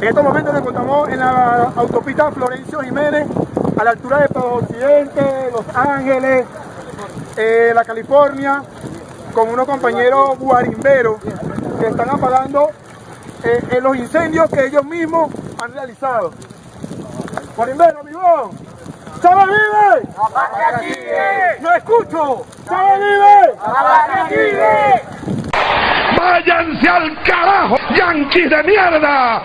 En estos momentos nos encontramos en la autopista Florencio Jiménez, a la altura de Occidente, Los Ángeles, la California, con unos compañeros guarimberos que están apagando los incendios que ellos mismos han realizado. Guarimbero, amigo. ¡Chávez vive! ¡La patria sigue! ¡No escucho! ¡Chávez vive! ¡La patria sigue! ¡Váyanse al carajo, yanquis de mierda!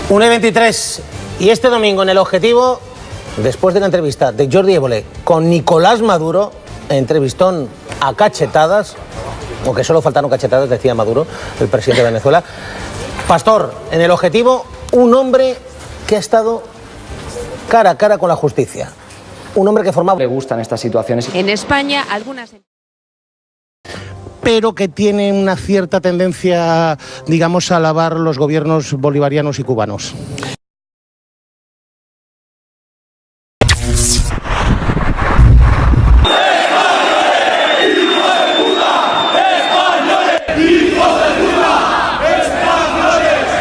Una y 23. Y este domingo en El Objetivo, después de la entrevista de Jordi Évole con Nicolás Maduro, entrevistón a cachetadas, aunque solo faltaron cachetadas, decía Maduro, el presidente de Venezuela. Pastor, en El Objetivo, un hombre que ha estado cara a cara con la justicia. Un hombre que formaba... Le gustan estas situaciones. En España, algunas... pero que tiene una cierta tendencia, digamos, a alabar los gobiernos bolivarianos y cubanos.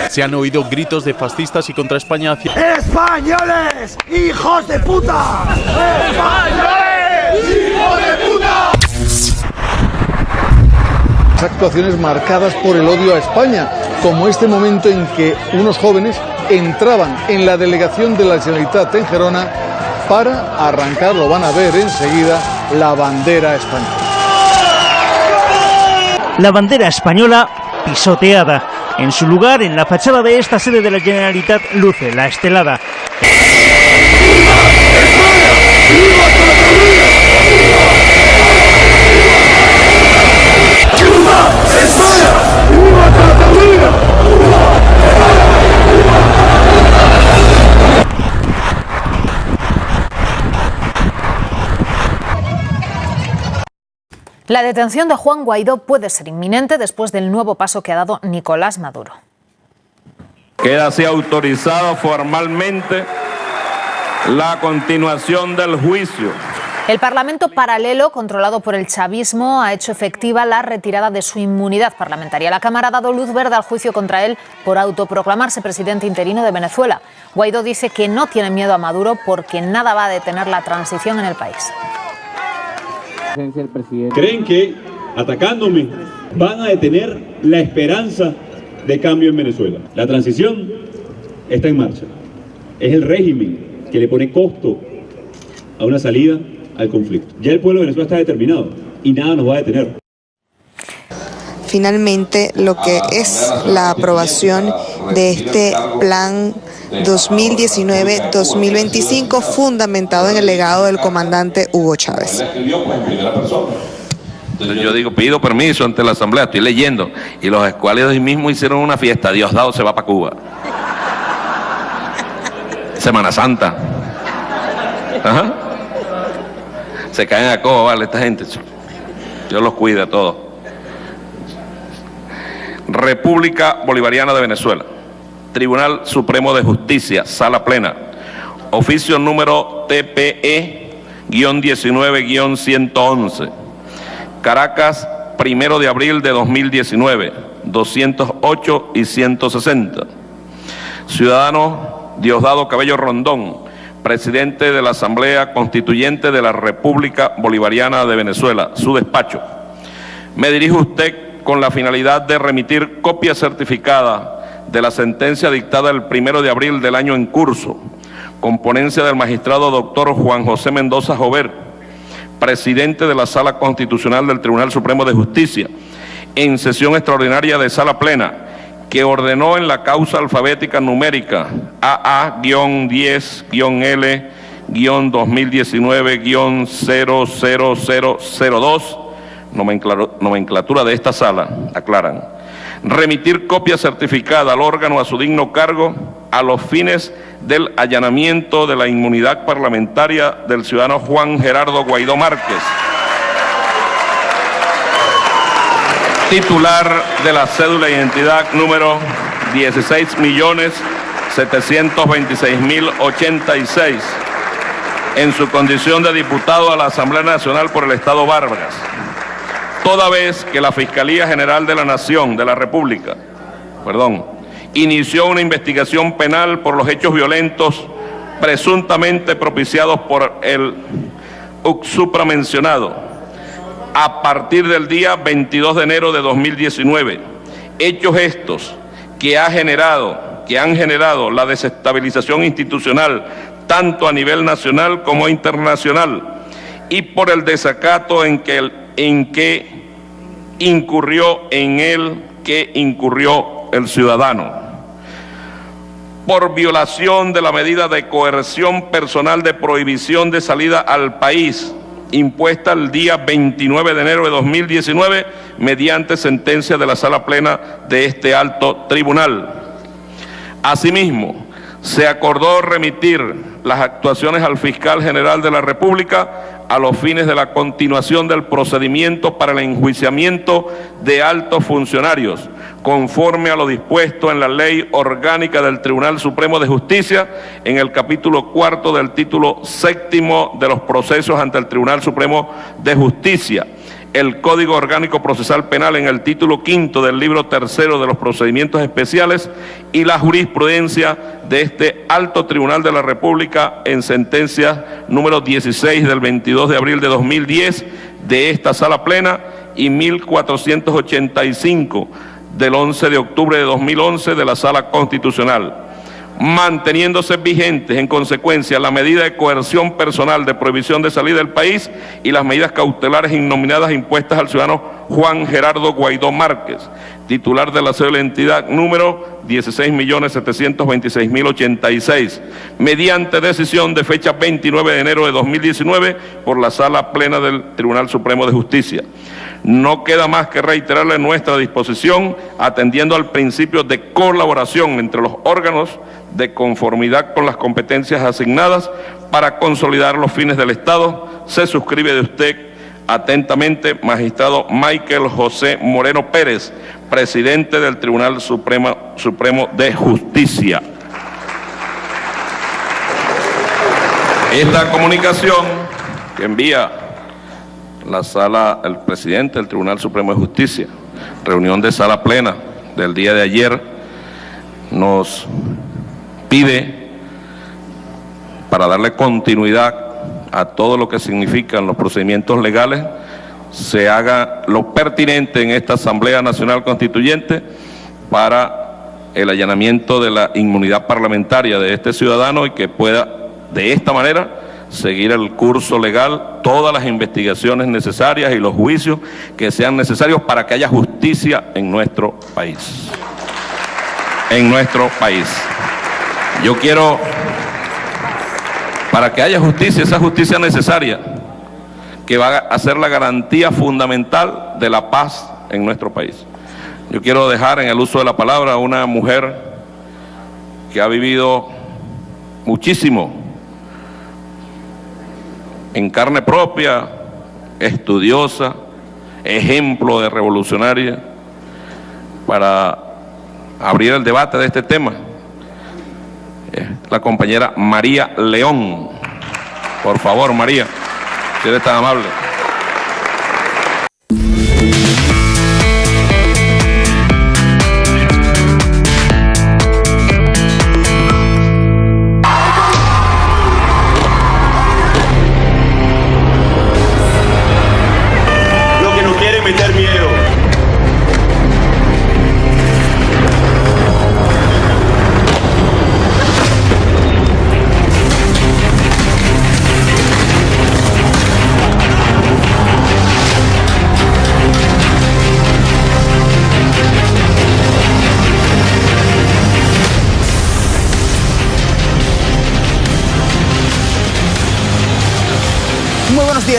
Se han oído gritos de fascistas y contra España hacia... ¡Españoles! ¡Hijos de puta! ¡Españoles! ¡Hijos de puta! Actuaciones marcadas por el odio a España, como este momento en que unos jóvenes entraban en la delegación de la Generalitat en Gerona para arrancar, lo van a ver enseguida, la bandera española. La bandera española pisoteada. En su lugar, en la fachada de esta sede de la Generalitat, luce la estelada. La detención de Juan Guaidó puede ser inminente después del nuevo paso que ha dado Nicolás Maduro. Queda así autorizado formalmente la continuación del juicio. El Parlamento paralelo, controlado por el chavismo, ha hecho efectiva la retirada de su inmunidad parlamentaria. La Cámara ha dado luz verde al juicio contra él por autoproclamarse presidente interino de Venezuela. Guaidó dice que no tiene miedo a Maduro porque nada va a detener la transición en el país. ¿Creen que atacándome van a detener la esperanza de cambio en Venezuela? La transición está en marcha. Es el régimen que le pone costo a una salida al conflicto. Ya el pueblo de Venezuela está determinado y nada nos va a detener. Finalmente, lo que es la aprobación de este plan 2019-2025 fundamentado en el legado del comandante Hugo Chávez. Entonces yo digo, pido permiso ante la asamblea, estoy leyendo, y los escuálidos mismos hicieron una fiesta, Diosdado se va para Cuba. Semana Santa. Ajá. Se caen a cojo, vale, esta gente. Dios los cuida a todos. República Bolivariana de Venezuela. Tribunal Supremo de Justicia, Sala Plena. Oficio número TPE-19-111. Caracas, 1 de abril de 2019, 208 y 160. Ciudadano Diosdado Cabello Rondón, presidente de la Asamblea Constituyente de la República Bolivariana de Venezuela, su despacho. Me dirijo a usted con la finalidad de remitir copia certificada de la sentencia dictada el 1 de abril del año en curso, con ponencia del magistrado doctor Juan José Mendoza Jover, presidente de la Sala Constitucional del Tribunal Supremo de Justicia, en sesión extraordinaria de Sala Plena, que ordenó en la causa alfabética numérica AA-10-L-2019-00002, nomenclatura de esta sala, aclaran, remitir copia certificada al órgano a su digno cargo a los fines del allanamiento de la inmunidad parlamentaria del ciudadano Juan Gerardo Guaidó Márquez, titular de la cédula de identidad número 16.726.086, en su condición de diputado a la Asamblea Nacional por el Estado Vargas, toda vez que la Fiscalía General de la Nación, de la República, inició una investigación penal por los hechos violentos presuntamente propiciados por el supramencionado a partir del día 22 de enero de 2019. Hechos estos que han generado la desestabilización institucional tanto a nivel nacional como internacional, y por el desacato en que incurrió el ciudadano, por violación de la medida de coerción personal de prohibición de salida al país, impuesta el día 29 de enero de 2019 mediante sentencia de la Sala Plena de este alto tribunal. Asimismo, se acordó remitir las actuaciones al Fiscal General de la República a los fines de la continuación del procedimiento para el enjuiciamiento de altos funcionarios, conforme a lo dispuesto en la Ley Orgánica del Tribunal Supremo de Justicia, en el capítulo 4 del título 7 de los procesos ante el Tribunal Supremo de Justicia, el Código Orgánico Procesal Penal en el título 5 del libro 3 de los procedimientos especiales y la jurisprudencia de este alto tribunal de la República en sentencia número 16 del 22 de abril de 2010 de esta Sala Plena y 1485 del 11 de octubre de 2011 de la Sala Constitucional, manteniéndose vigentes en consecuencia la medida de coerción personal de prohibición de salida del país y las medidas cautelares innominadas impuestas al ciudadano Juan Gerardo Guaidó Márquez, titular de la cédula de identidad número 16.726.086, mediante decisión de fecha 29 de enero de 2019 por la Sala Plena del Tribunal Supremo de Justicia. No queda más que reiterarle nuestra disposición, atendiendo al principio de colaboración entre los órganos de conformidad con las competencias asignadas para consolidar los fines del Estado. Se suscribe de usted atentamente, magistrado Michael José Moreno Pérez, presidente del Tribunal Supremo de Justicia. Esta comunicación que envía el presidente del Tribunal Supremo de Justicia, reunión de Sala Plena del día de ayer, nos pide, para darle continuidad a todo lo que significan los procedimientos legales, se haga lo pertinente en esta Asamblea Nacional Constituyente para el allanamiento de la inmunidad parlamentaria de este ciudadano y que pueda de esta manera seguir el curso legal, todas las investigaciones necesarias y los juicios que sean necesarios para que haya justicia en nuestro país. Yo quiero, para que haya justicia, esa justicia necesaria, que va a ser la garantía fundamental de la paz en nuestro país. Yo quiero dejar en el uso de la palabra a una mujer que ha vivido muchísimo en carne propia, estudiosa, ejemplo de revolucionaria, para abrir el debate de este tema. La compañera María León. Por favor, María, si eres tan amable.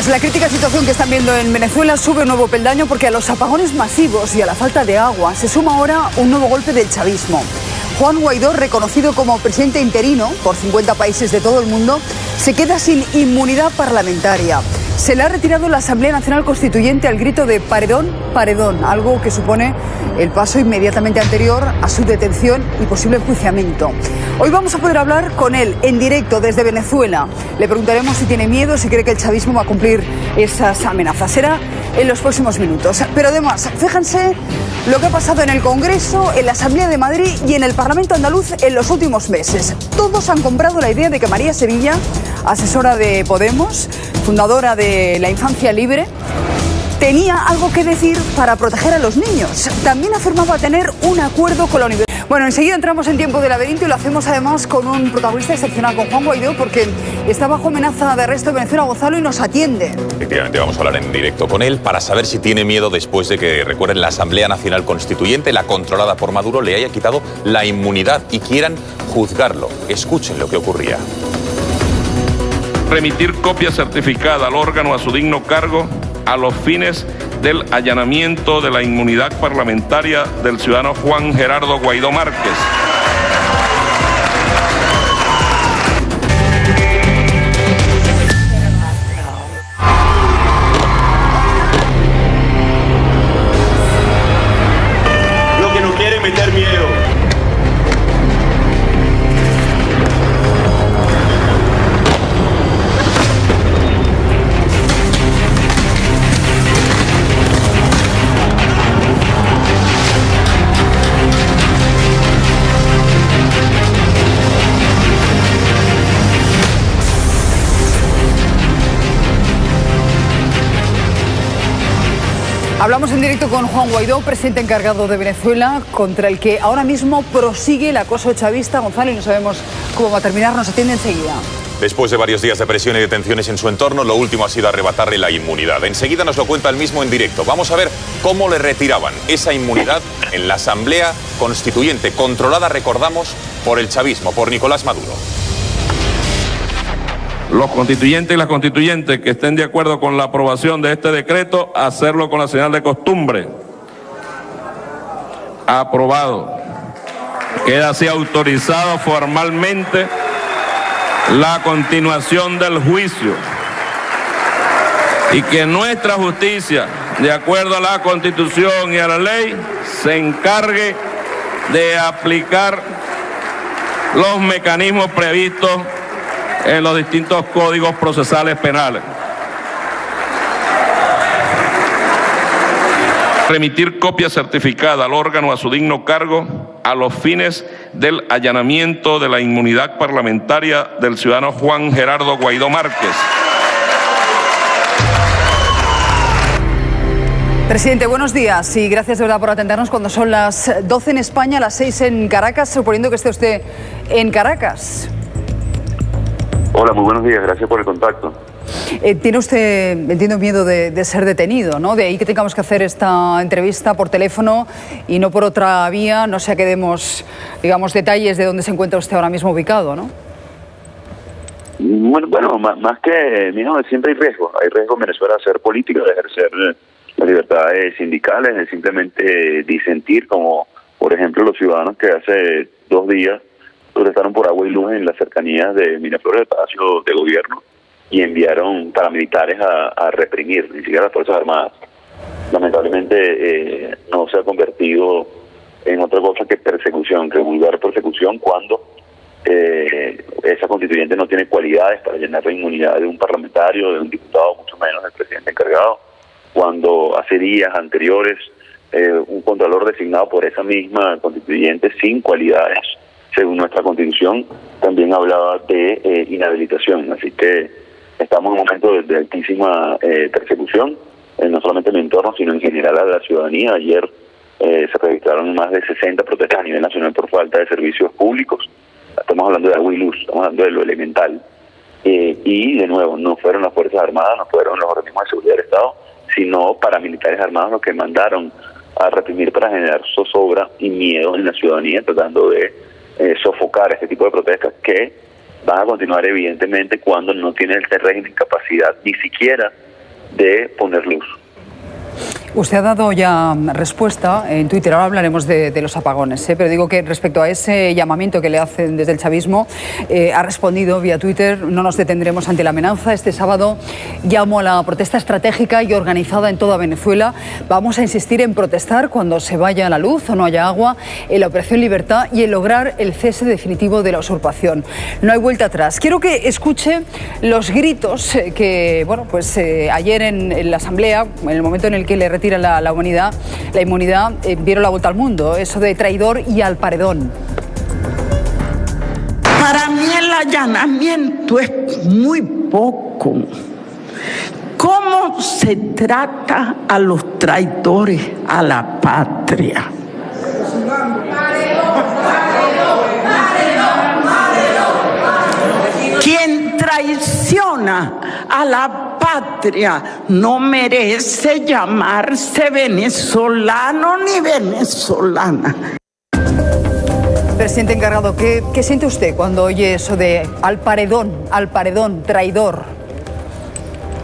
La crítica situación que están viendo en Venezuela sube un nuevo peldaño porque a los apagones masivos y a la falta de agua se suma ahora un nuevo golpe del chavismo. Juan Guaidó, reconocido como presidente interino por 50 países de todo el mundo, se queda sin inmunidad parlamentaria. Se le ha retirado la Asamblea Nacional Constituyente al grito de paredón, paredón, algo que supone el paso inmediatamente anterior a su detención y posible enjuiciamiento. Hoy vamos a poder hablar con él en directo desde Venezuela. Le preguntaremos si tiene miedo, si cree que el chavismo va a cumplir esas amenazas. Será en los próximos minutos. Pero además, fíjense lo que ha pasado en el Congreso, en la Asamblea de Madrid y en el Parlamento andaluz en los últimos meses. Todos han comprado la idea de que María Sevilla, asesora de Podemos, fundadora de La Infancia Libre, tenía algo que decir para proteger a los niños. También afirmaba tener un acuerdo con la universidad. Bueno, enseguida entramos en tiempo de laberinto y lo hacemos además con un protagonista excepcional, con Juan Guaidó, porque está bajo amenaza de arresto en Venezuela. Gonzalo, y nos atiende. Efectivamente, vamos a hablar en directo con él para saber si tiene miedo después de que, recuerden, la Asamblea Nacional Constituyente, la controlada por Maduro, le haya quitado la inmunidad y quieran juzgarlo. Escuchen lo que ocurría. Remitir copia certificada al órgano a su digno cargo a los fines del allanamiento de la inmunidad parlamentaria del ciudadano Juan Gerardo Guaidó Márquez. Lo que nos quiere meter miedo. Hablamos en directo con Juan Guaidó, presidente encargado de Venezuela, contra el que ahora mismo prosigue el acoso chavista. Gonzalo, y no sabemos cómo va a terminar, nos atiende enseguida. Después de varios días de presión y detenciones en su entorno, lo último ha sido arrebatarle la inmunidad. Enseguida nos lo cuenta él mismo en directo. Vamos a ver cómo le retiraban esa inmunidad en la Asamblea Constituyente, controlada, recordamos, por el chavismo, por Nicolás Maduro. Los constituyentes y las constituyentes que estén de acuerdo con la aprobación de este decreto, hacerlo con la señal de costumbre. Aprobado. Queda así autorizado formalmente la continuación del juicio. Y que nuestra justicia, de acuerdo a la Constitución y a la ley, se encargue de aplicar los mecanismos previstos en los distintos códigos procesales penales. Remitir copia certificada al órgano a su digno cargo a los fines del allanamiento de la inmunidad parlamentaria del ciudadano Juan Gerardo Guaidó Márquez. Presidente, buenos días y gracias de verdad por atendernos cuando son las 12 en España, las 6 en Caracas, suponiendo que esté usted en Caracas. Hola, muy buenos días, gracias por el contacto. Tiene usted, entiendo, miedo de ser detenido, ¿no? De ahí que tengamos que hacer esta entrevista por teléfono y no por otra vía, no sea que demos, digamos, detalles de dónde se encuentra usted ahora mismo ubicado, ¿no? Bueno, más que miedo, siempre hay riesgo en Venezuela de hacer política, de ejercer las libertades sindicales, de simplemente disentir, como por ejemplo los ciudadanos que hace 2 días protestaron por agua y luz en las cercanías de Miraflores, el Palacio de Gobierno, y enviaron paramilitares a reprimir, ni siquiera las Fuerzas Armadas. Lamentablemente no se ha convertido en otra cosa que persecución, que vulgar persecución, cuando esa constituyente no tiene cualidades para llenar la inmunidad de un parlamentario, de un diputado, mucho menos del presidente encargado, cuando hace días anteriores un contralor designado por esa misma constituyente sin cualidades, según nuestra Constitución, también hablaba de inhabilitación. Así que estamos en un momento de altísima persecución, no solamente en el entorno, sino en general a la ciudadanía. Ayer se registraron más de 60 protestas a nivel nacional por falta de servicios públicos. Estamos hablando de agua y luz, estamos hablando de lo elemental. Y, de nuevo, no fueron las Fuerzas Armadas, no fueron los organismos de seguridad del Estado, sino paramilitares armados los que mandaron a reprimir para generar zozobra y miedo en la ciudadanía, tratando de sofocar este tipo de protestas que van a continuar evidentemente cuando no tiene este régimen capacidad ni siquiera de poner luz. Usted ha dado ya respuesta en Twitter, ahora hablaremos de los apagones, pero digo que respecto a ese llamamiento que le hacen desde el chavismo, ha respondido vía Twitter: no nos detendremos ante la amenaza. Este sábado llamo a la protesta estratégica y organizada en toda Venezuela. Vamos a insistir en protestar cuando se vaya la luz o no haya agua, en la Operación Libertad y en lograr el cese definitivo de la usurpación. No hay vuelta atrás. Quiero que escuche los gritos que, bueno, pues ayer en la Asamblea, en el momento en el que le retira la inmunidad, dieron la vuelta al mundo, eso de traidor y al paredón. Para mí el allanamiento es muy poco. ¿Cómo se trata a los traidores a la patria? Quien traiciona a la patria no merece llamarse venezolano ni venezolana. Presidente encargado, ¿qué siente usted cuando oye eso de al paredón, traidor?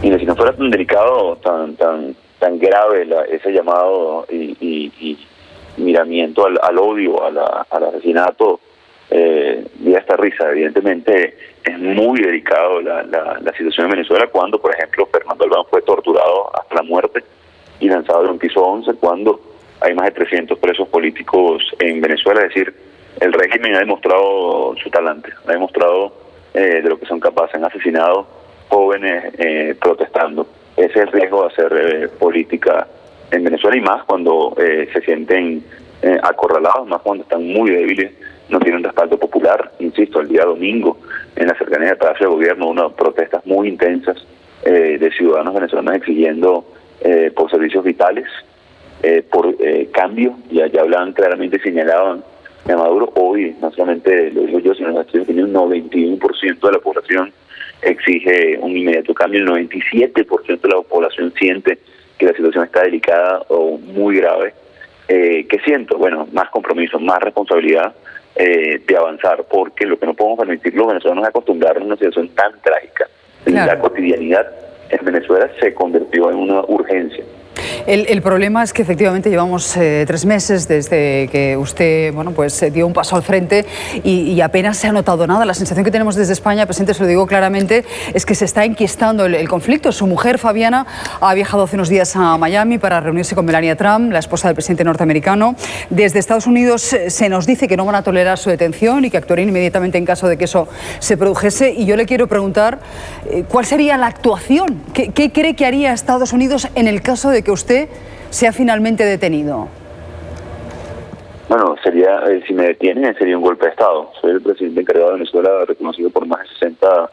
Y si no fuera tan delicado, tan grave ese llamado y miramiento al odio, al asesinato, y esta risa, evidentemente es muy delicado la situación en Venezuela cuando, por ejemplo, Fernando Albán fue torturado hasta la muerte y lanzado de un piso 11, cuando hay más de 300 presos políticos en Venezuela. Es decir, el régimen ha demostrado su talante, ha demostrado de lo que son capaces. Han asesinado jóvenes protestando. Ese es el riesgo de hacer política en Venezuela, y más cuando se sienten acorralados, más cuando están muy débiles, no tienen respaldo popular. Insisto, el día domingo, en la cercanía del Palacio de Gobierno, unas protestas muy intensas de ciudadanos venezolanos exigiendo por servicios vitales, por cambio. Ya hablaban claramente, señalaban a Maduro. Hoy, no solamente lo digo yo, sino que un 91% de la población exige un inmediato cambio. El 97% de la población siente que la situación está delicada o muy grave. ¿Qué siento? Bueno, más compromiso, más responsabilidad de avanzar, porque lo que no podemos permitir los venezolanos es acostumbrarnos a una situación tan trágica. Claro. La cotidianidad en Venezuela se convirtió en una urgencia. El problema es que efectivamente llevamos 3 meses desde que usted, bueno, pues dio un paso al frente y apenas se ha notado nada. La sensación que tenemos desde España, presidente, se lo digo claramente, es que se está enquistando el conflicto. Su mujer, Fabiana, ha viajado hace unos días a Miami para reunirse con Melania Trump, la esposa del presidente norteamericano. Desde Estados Unidos se nos dice que no van a tolerar su detención y que actuarían inmediatamente en caso de que eso se produjese. Y yo le quiero preguntar, ¿cuál sería la actuación? ¿Qué cree que haría Estados Unidos en el caso de que usted sea finalmente detenido? Bueno, sería, si me detienen, sería un golpe de Estado. Soy el presidente encargado de Venezuela, reconocido por más de 60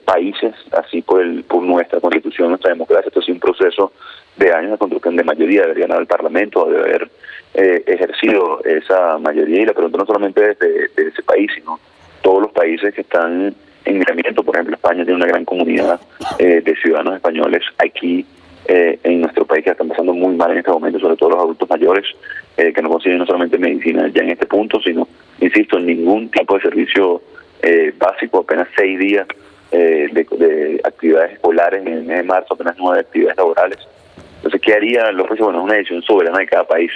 países, así por nuestra Constitución, nuestra democracia. Esto es un proceso de años de construcción de mayoría. Debería ganar el Parlamento, debe haber ejercido esa mayoría. Y la pregunta no solamente de ese país, sino todos los países que están en miramiento. Por ejemplo, España tiene una gran comunidad de ciudadanos españoles aquí en nuestro país, que están pasando muy mal en este momento, sobre todo los adultos mayores, que no consiguen no solamente medicina ya en este punto, sino, insisto, en ningún tipo de servicio básico. Apenas 6 días de actividades escolares en el mes de marzo, apenas 9 actividades laborales. Entonces, ¿qué haría los países? Bueno, es una decisión soberana de cada país.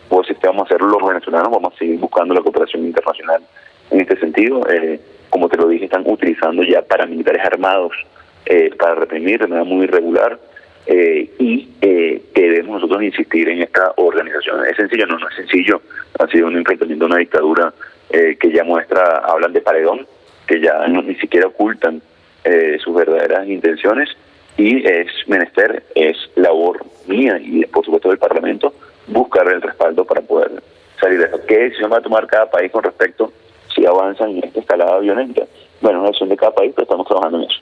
Pues si vamos a hacer los venezolanos, vamos a seguir buscando la cooperación internacional en este sentido. Como te lo dije, están utilizando ya paramilitares armados para reprimir de manera muy irregular. Y debemos nosotros insistir en esta organización. ¿Es sencillo? No es sencillo. Ha sido un enfrentamiento a una dictadura que ya hablan de paredón, que ya ni siquiera ocultan sus verdaderas intenciones, y es menester, es labor mía y por supuesto del Parlamento, buscar el respaldo para poder salir de eso. ¿Qué decisión va a tomar cada país con respecto si avanzan en esta escalada violenta? Bueno, una decisión de cada país, pero estamos trabajando en eso.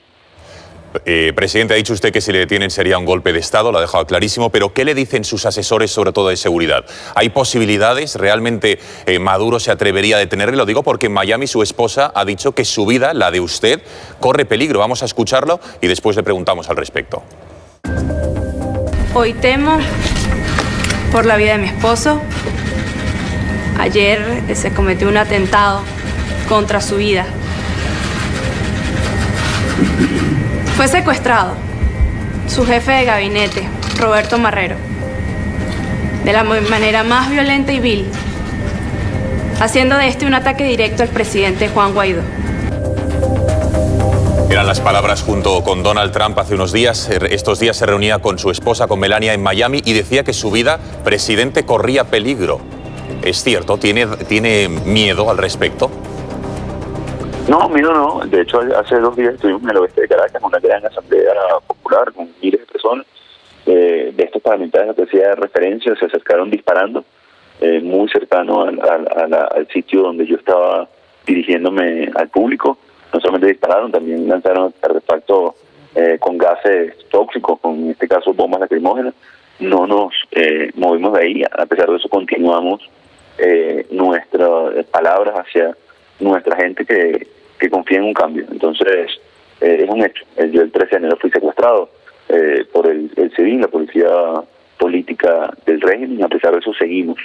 Presidente, ha dicho usted que si le detienen sería un golpe de Estado, lo ha dejado clarísimo, pero ¿qué le dicen sus asesores, sobre todo de seguridad? ¿Hay posibilidades? ¿Realmente Maduro se atrevería a detenerle? Lo digo porque en Miami su esposa ha dicho que su vida, la de usted, corre peligro. Vamos a escucharlo y después le preguntamos al respecto. Hoy temo por la vida de mi esposo. Ayer se cometió un atentado contra su vida. Fue secuestrado su jefe de gabinete, Roberto Marrero. de la manera más violenta y vil, haciendo de este un ataque directo al presidente Juan Guaidó. Eran las palabras junto con Donald Trump hace unos días. Estos días se reunía con su esposa, con Melania, en Miami y decía que su vida, presidente, corría peligro. ¿Es cierto? ¿Tiene miedo al respecto? No, miedo no. De hecho, hace 2 días estuvimos en el oeste de Caracas, una gran asamblea popular con miles de personas. De estos parlamentarios que hacía referencia se acercaron disparando, muy cercano al sitio donde yo estaba dirigiéndome al público. No solamente dispararon, también lanzaron artefactos con gases tóxicos, con en este caso bombas lacrimógenas. No nos movimos de ahí. A pesar de eso continuamos nuestras palabras hacia nuestra gente que confía en un cambio. Entonces es un hecho. Yo el 13 de enero fui secuestrado por el SEBIN, la policía política del régimen. A pesar de eso seguimos.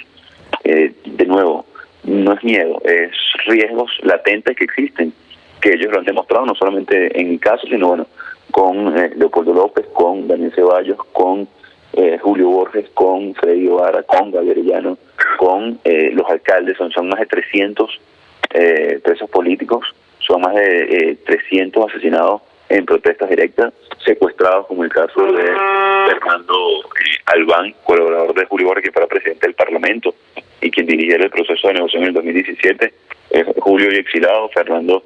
De nuevo, no es miedo, es riesgos latentes que existen, que ellos lo han demostrado, no solamente en mi caso, sino bueno, con Leopoldo López, con Daniel Ceballos, con Julio Borges, con Freddy Guevara, con Gabriel Llano, con los alcaldes. Son más de 300 presos políticos, son más de 300 asesinados en protestas directas, secuestrados, como el caso de Fernando Albán, colaborador de Julio Borges, que fuera presidente del Parlamento y quien dirigiera el proceso de negociación en el 2017, Julio y exilado, Fernando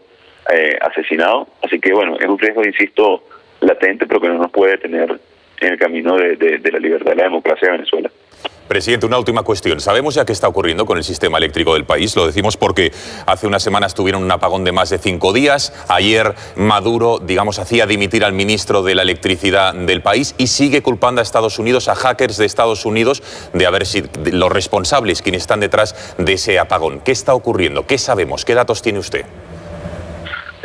asesinado. Así que bueno, es un riesgo, insisto, latente, pero que no nos puede detener en el camino de la libertad y la democracia de Venezuela. Presidente, una última cuestión. ¿Sabemos ya qué está ocurriendo con el sistema eléctrico del país? Lo decimos porque hace unas semanas tuvieron un apagón de más de 5 días. Ayer Maduro, digamos, hacía dimitir al ministro de la electricidad del país y sigue culpando a Estados Unidos, a hackers de Estados Unidos, de haber sido los responsables, quienes están detrás de ese apagón. ¿Qué está ocurriendo? ¿Qué sabemos? ¿Qué datos tiene usted?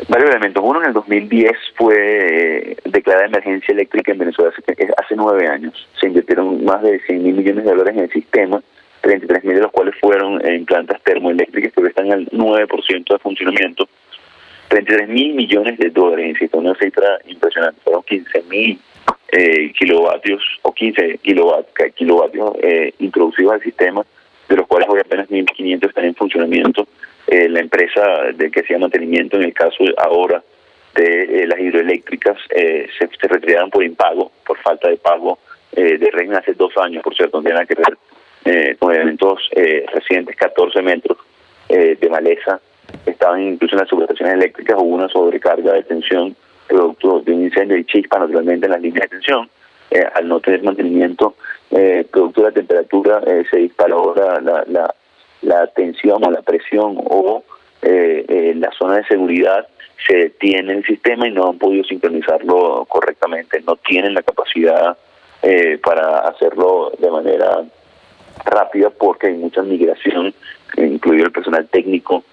Varios elementos. Uno, en el 2010 fue declarada emergencia eléctrica en Venezuela, hace 9 años. Se invirtieron más de 100.000 millones de dólares en el sistema, 33.000 de los cuales fueron en plantas termoeléctricas que están al 9% de funcionamiento. 33.000 millones de dólares, insisto, una cifra impresionante. Fueron 15.000 kilovatios o 15 kilovatios introducidos al sistema, de los cuales hoy apenas 1.500 están en funcionamiento. La empresa que hacía mantenimiento, en el caso ahora de las hidroeléctricas, se retiraron por impago, por falta de pago de régimen hace 2 años, por cierto, no tiene nada que ver con eventos recientes. 14 metros de maleza estaban incluso en las subestaciones eléctricas. Hubo una sobrecarga de tensión producto de un incendio y chispa naturalmente en las líneas de tensión. Al no tener mantenimiento, producto de la temperatura, se disparó la tensión o la presión o la zona de seguridad. Se detiene el sistema y no han podido sincronizarlo correctamente, no tienen la capacidad para hacerlo de manera rápida porque hay mucha migración, incluido el personal técnico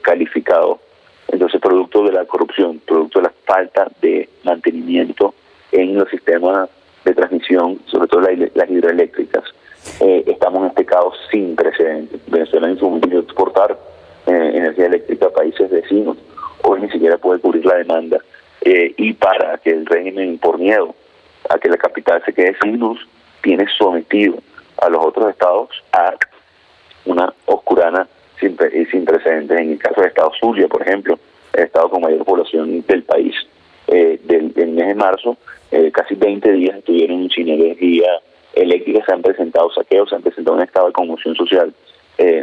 calificado. Entonces, producto de la corrupción, producto de la falta de mantenimiento en los sistemas de transmisión, sobre todo las hidroeléctricas, estamos en este caos sin precedentes. Venezuela en su momento iba a exportar energía eléctrica a países vecinos, hoy ni siquiera puede cubrir la demanda, y para que el régimen, por miedo a que la capital se quede sin luz, tiene sometido a los otros estados a una oscurana sin precedentes. En el caso del estado Zulia, por ejemplo, el estado con mayor población del país, del mes de marzo, casi 20 días estuvieron sin energía eléctrica. Se han presentado saqueos, se han presentado un estado de conmoción social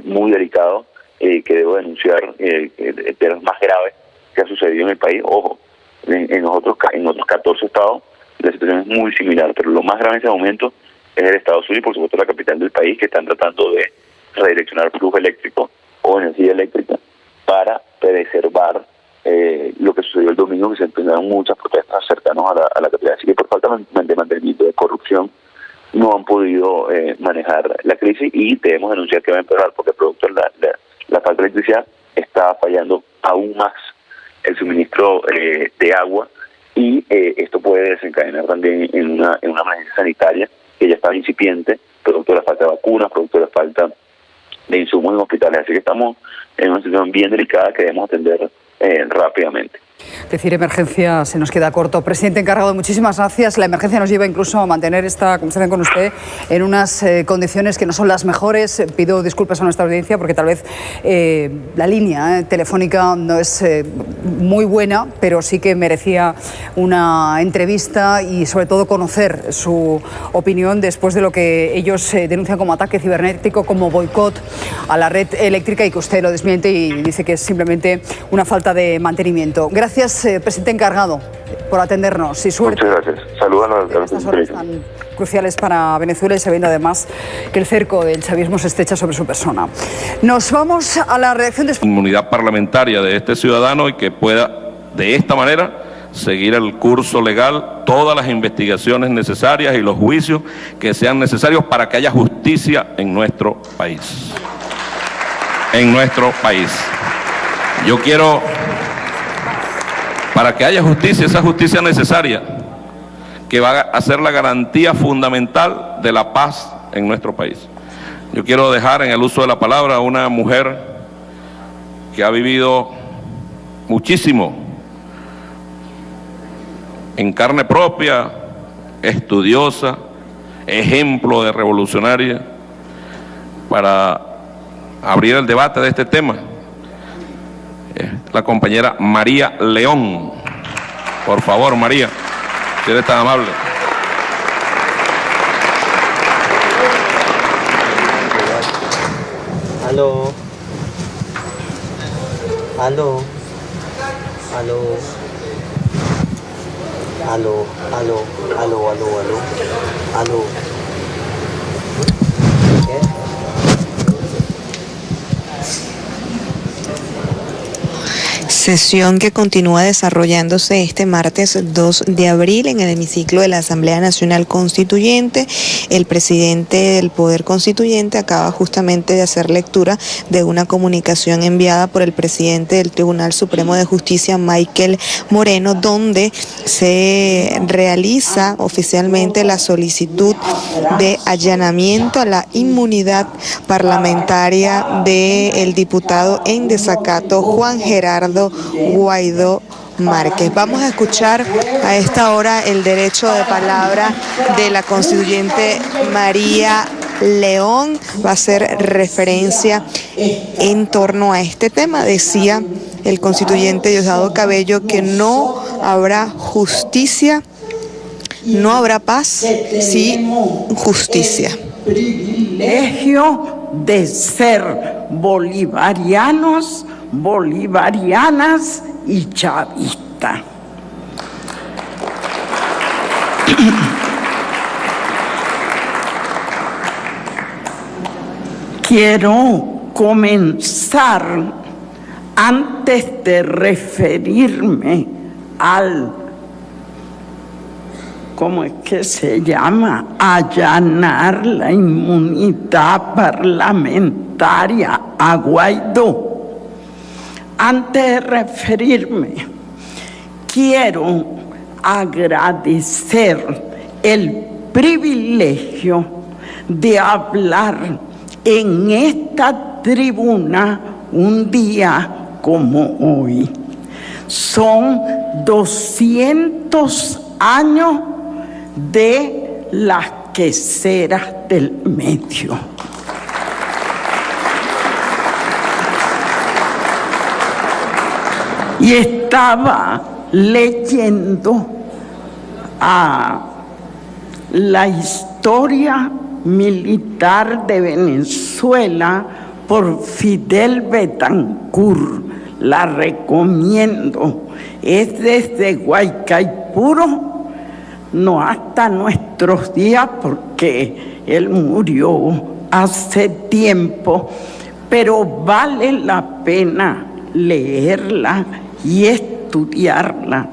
muy delicado, que debo denunciar, de los más graves que ha sucedido en el país. Ojo, en otros 14 estados la situación es muy similar, pero lo más grave en ese momento es el estado Zulia y por supuesto la capital del país, que están tratando de redireccionar flujo eléctrico o energía eléctrica para preservar lo que sucedió el domingo, que se empezaron muchas protestas cercanas a la capital. Así que por falta de mantenimiento, de corrupción, no han podido manejar la crisis, y debemos denunciar que va a empeorar porque el producto de la falta de electricidad está fallando aún más el suministro de agua, y esto puede desencadenar también en una emergencia sanitaria que ya estaba incipiente, producto de la falta de vacunas, producto de la falta de insumos en hospitales. Así que estamos en una situación bien delicada que debemos atender rápidamente. Decir emergencia se nos queda corto. Presidente encargado, muchísimas gracias. La emergencia nos lleva incluso a mantener esta conversación con usted en unas condiciones que no son las mejores. Pido disculpas a nuestra audiencia porque tal vez la línea telefónica no es muy buena, pero sí que merecía una entrevista y sobre todo conocer su opinión después de lo que ellos denuncian como ataque cibernético, como boicot a la red eléctrica, y que usted lo desmiente y dice que es simplemente una falta de mantenimiento. Gracias, presidente encargado, por atendernos y suerte. Muchas gracias. Saludos a los horas tan cruciales para Venezuela y sabiendo además que el cerco del chavismo se estrecha sobre su persona. Nos vamos a la reacción de... Inmunidad parlamentaria de este ciudadano y que pueda de esta manera seguir el curso legal, todas las investigaciones necesarias y los juicios que sean necesarios para que haya justicia en nuestro país. En nuestro país. Yo quiero, para que haya justicia, esa justicia necesaria, que va a ser la garantía fundamental de la paz en nuestro país. Yo quiero dejar en el uso de la palabra a una mujer que ha vivido muchísimo en carne propia, estudiosa, ejemplo de revolucionaria, para abrir el debate de este tema. La compañera María León. Por favor, María, si eres tan amable. Aló. Aló. Aló. Aló, aló, aló, aló, aló, aló. Sesión que continúa desarrollándose este martes 2 de abril en el hemiciclo de la Asamblea Nacional Constituyente. El presidente del Poder Constituyente acaba justamente de hacer lectura de una comunicación enviada por el presidente del Tribunal Supremo de Justicia, Michael Moreno, donde se realiza oficialmente la solicitud de allanamiento a la inmunidad parlamentaria del diputado en desacato Juan Gerardo Guaidó Márquez. Vamos a escuchar a esta hora el derecho de palabra de la constituyente María León. Va a hacer referencia en torno a este tema. Decía el constituyente Diosdado Cabello que no habrá justicia, no habrá paz sin justicia. Privilegio de ser bolivarianos, bolivarianas y chavistas. Quiero comenzar, antes de referirme al, ¿cómo es que se llama?, allanar la inmunidad parlamentaria a Guaidó. Antes de referirme, quiero agradecer el privilegio de hablar en esta tribuna un día como hoy. Son 200 años de las queseras del medio. Y estaba leyendo a la historia militar de Venezuela por Fidel Betancourt. La recomiendo. Es desde Guaycaipuro, no hasta nuestros días, porque él murió hace tiempo, pero vale la pena leerla y estudiarla.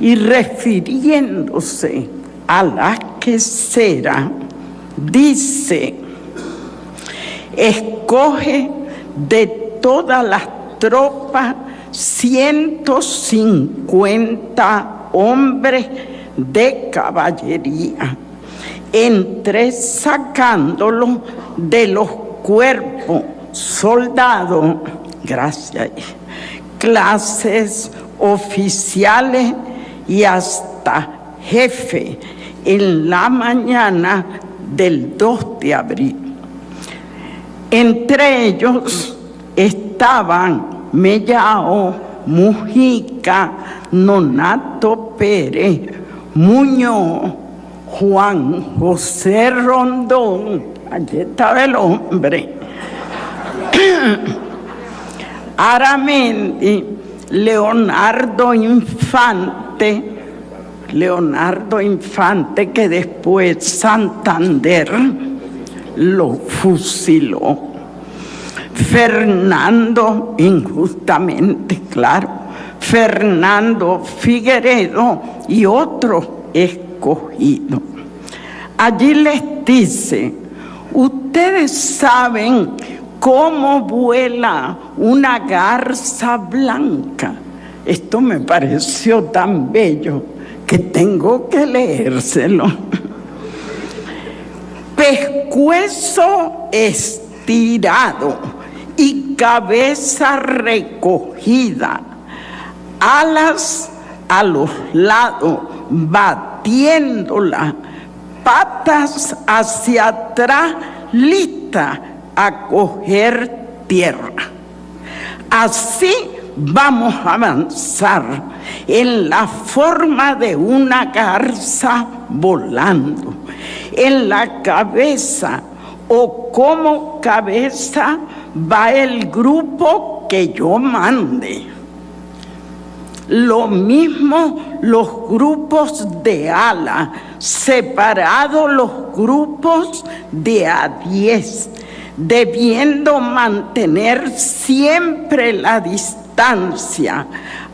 Y refiriéndose a la quesera, dice: escoge de todas las tropas 150 hombres de caballería, sacándolos de los cuerpos, soldados, gracias, clases oficiales y hasta jefe en la mañana del 2 de abril. Entre ellos estaban Mellao, Mujica, Nonato Pérez, Muñoz, Juan José Rondón, allí estaba el hombre, Aramendi, Leonardo Infante, que después Santander lo fusiló. Fernando, injustamente, claro, Fernando Figueredo y otro escogido. Allí les dice, ustedes saben cómo vuela una garza blanca. Esto me pareció tan bello que tengo que leérselo. Pescuezo estirado y cabeza recogida, alas a los lados, batiéndola, patas hacia atrás, lista a coger tierra. Así vamos a avanzar en la forma de una garza volando, en la cabeza o como cabeza va el grupo que yo mande. Lo mismo los grupos de ala, separados los grupos de a 10, debiendo mantener siempre la distancia,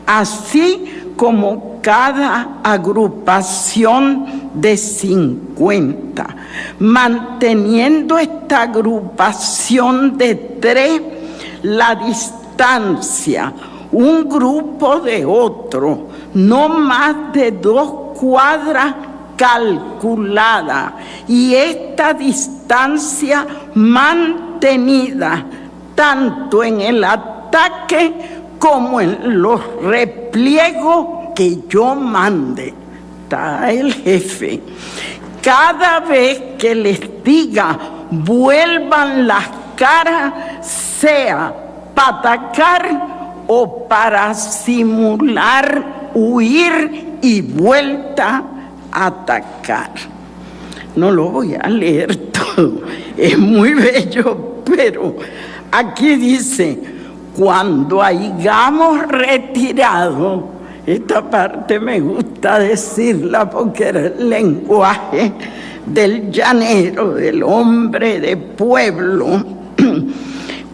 así como cada agrupación de 50, manteniendo esta agrupación de 3 la distancia, un grupo de otro, no más de 2 cuadras calculada, y esta distancia mantenida tanto en el ataque como en los repliegos que yo mande. Está el jefe. Cada vez que les diga vuelvan las caras, sea para atacar o para simular huir y vuelta a atacar. No lo voy a leer todo, es muy bello, pero aquí dice, cuando hayamos retirado, esta parte me gusta decirla porque era el lenguaje del llanero, del hombre de pueblo.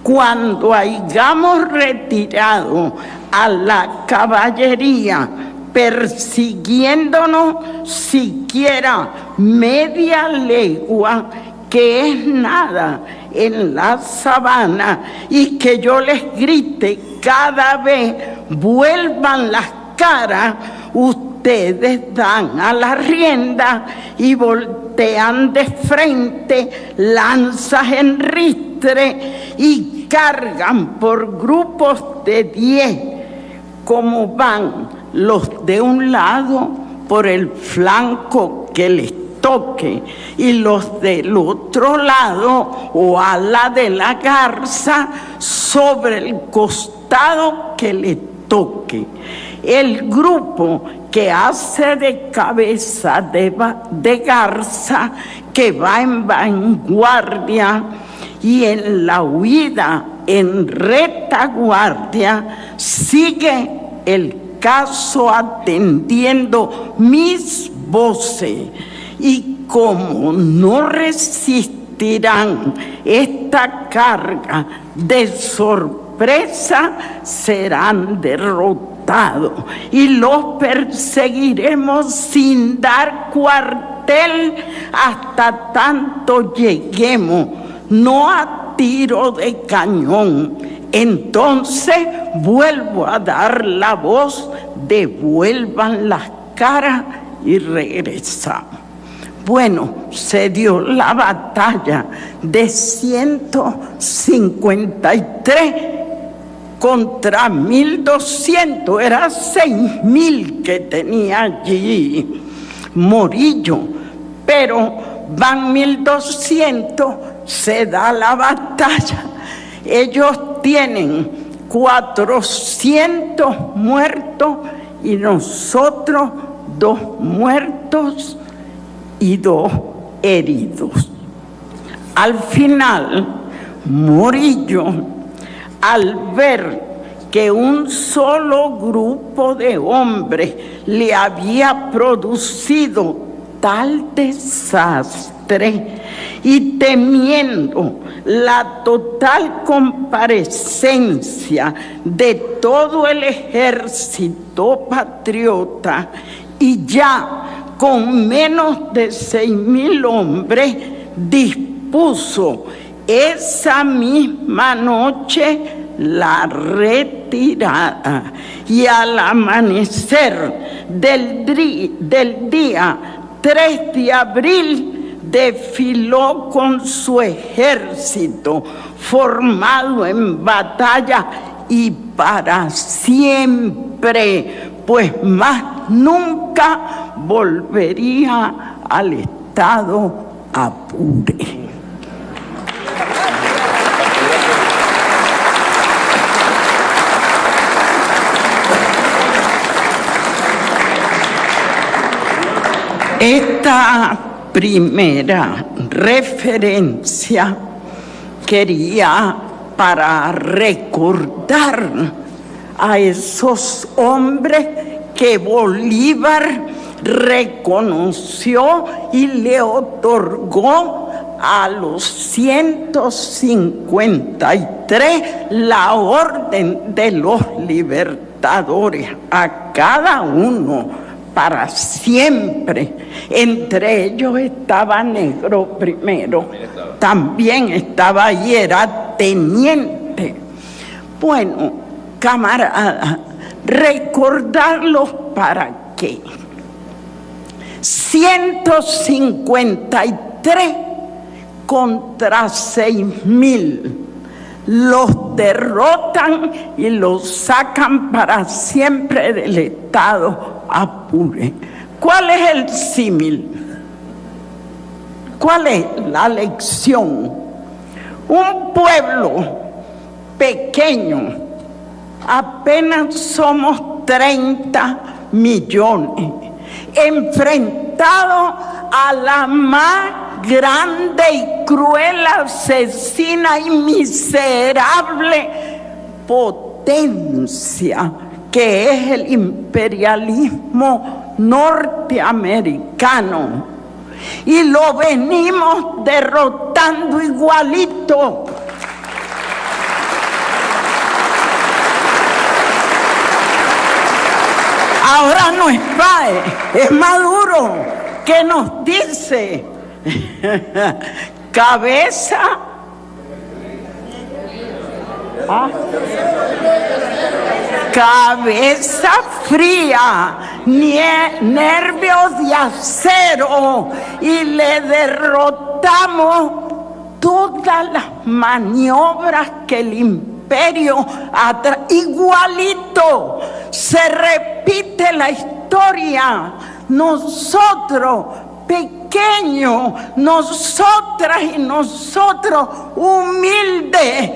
Cuando hayamos retirado a la caballería persiguiéndonos siquiera media legua, que es nada en la sabana, y que yo les grite cada vez vuelvan las caras, ustedes dan a la rienda y voltean de frente, lanzas en ristre y cargan por grupos de 10, como van los de un lado por el flanco que les toque y los del otro lado o ala de la garza sobre el costado que le toque. El grupo que hace de cabeza de garza, que va en vanguardia, y en la huida en retaguardia sigue el caso atendiendo mis voces, y como no resistirán esta carga de sorpresa, serán derrotados y los perseguiremos sin dar cuartel hasta tanto lleguemos, no a tiro de cañón. Entonces vuelvo a dar la voz, devuelvan las caras y regresamos. Bueno, se dio la batalla de 153 contra 1.200, era 6.000 que tenía allí Morillo, pero van 1.200, se da la batalla. Ellos tienen 400 muertos y nosotros 2 muertos y 2 heridos. Al final, Morillo, al ver que un solo grupo de hombres le había producido tal desastre y temiendo la total comparecencia de todo el ejército patriota y ya con menos de 6.000 hombres, dispuso esa misma noche la retirada, y al amanecer del día 3 de abril desfiló con su ejército formado en batalla y para siempre, pues más nunca volvería al estado Apure. Esta primera referencia quería para recordar a esos hombres que Bolívar reconoció y le otorgó a los 153 la Orden de los Libertadores, a cada uno para siempre. Entre ellos estaba Negro primero, también estaba ahí, era teniente. Bueno, camarada, recordarlos para qué. 153 contra 6.000. Los derrotan y los sacan para siempre del estado Apure. ¿Cuál es el símil? ¿Cuál es la lección? Un pueblo pequeño, apenas somos 30 millones, enfrentado a la más grande y cruel, asesina y miserable potencia que es el imperialismo norteamericano, y lo venimos derrotando igualito. Ahora no es Páez, es Maduro, que nos dice cabeza, cabeza fría, nervios de acero, y le derrotamos todas las maniobras que el imperio igualito. Se repite la historia. Nosotros pequeños, nosotras y nosotros humildes,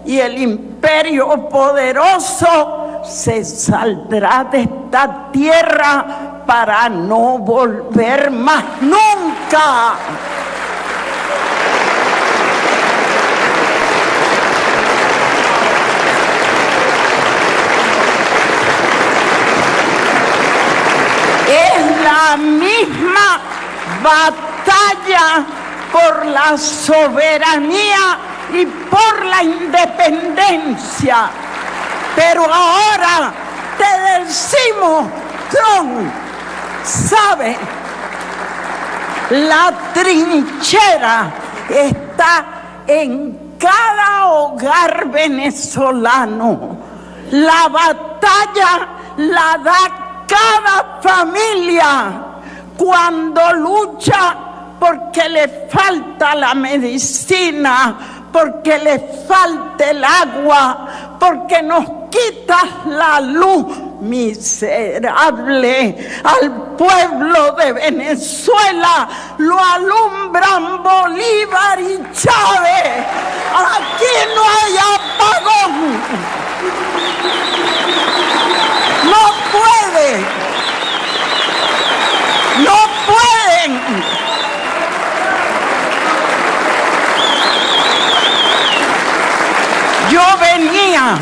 y el imperio poderoso se saldrá de esta tierra para no volver más nunca. Es la misma batalla por la soberanía y por la independencia. Pero ahora te decimos, Trump, ¿sabe? La trinchera está en cada hogar venezolano. La batalla la da cada familia cuando lucha porque le falta la medicina, porque le falta el agua, porque nos quitas la luz, miserable. Al pueblo de Venezuela lo alumbran Bolívar y Chávez. Aquí no hay apagón. No pueden. No pueden. Yo venía